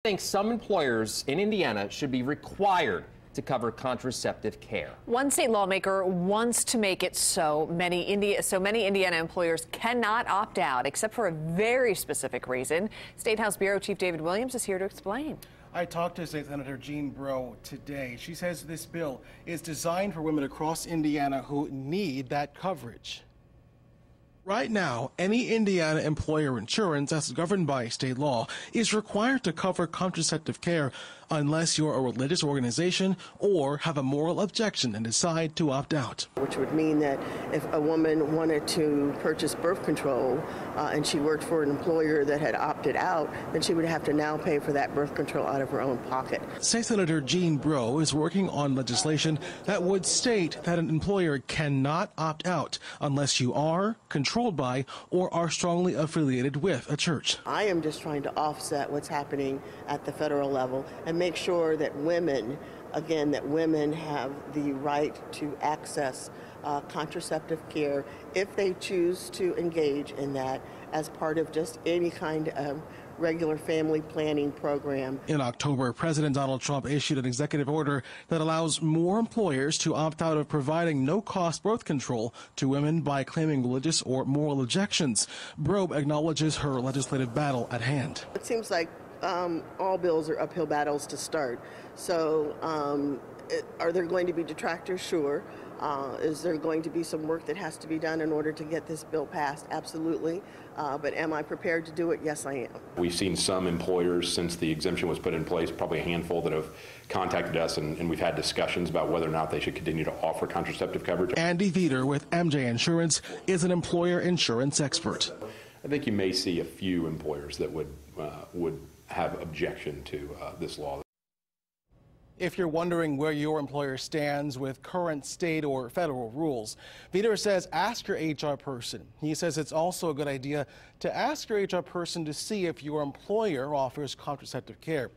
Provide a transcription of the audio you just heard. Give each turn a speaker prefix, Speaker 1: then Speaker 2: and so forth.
Speaker 1: Think some employers in Indiana should be required to cover contraceptive care.
Speaker 2: One state lawmaker wants to make it so many Indiana employers cannot opt out except for a very specific reason. State House Bureau Chief David Williams is here to explain.
Speaker 3: I talked to State Senator Jean Breaux today. She says this bill is designed for women across Indiana who need that coverage. Right now, any Indiana employer insurance, as governed by state law, is required to cover contraceptive care unless you're a religious organization or have a moral objection and decide to opt out.
Speaker 4: Which would mean that if a woman wanted to purchase birth control and she worked for an employer that had opted out, then she would have to now pay for that birth control out of her own pocket.
Speaker 3: State Senator Jean Breaux is working on legislation that would state that an employer cannot opt out unless you are controlled by or are strongly affiliated with a church.
Speaker 4: I am just trying to offset what's happening at the federal level and make sure that women, again, that women have the right to access contraceptive care if they choose to engage in that as part of just any kind of regular family planning program.
Speaker 3: In October, President Donald Trump issued an executive order that allows more employers to opt out of providing no-cost birth control to women by claiming religious or moral objections. Breaux acknowledges her legislative battle at hand.
Speaker 4: It seems like all bills are uphill battles to start. So are there going to be detractors? Sure. Is there going to be some work that has to be done in order to get this bill passed? Absolutely. But am I prepared to do it? Yes, I am.
Speaker 5: We've seen some employers since the exemption was put in place, probably a handful, that have contacted us, and we've had discussions about whether or not they should continue to offer contraceptive coverage.
Speaker 3: Andy Veeder with MJ Insurance is an employer insurance expert.
Speaker 5: I think you may see a few employers that would have objection to this law.
Speaker 3: If you're wondering where your employer stands with current state or federal rules, Veeder says ask your HR person. He says it's also a good idea to ask your HR person to see if your employer offers contraceptive care.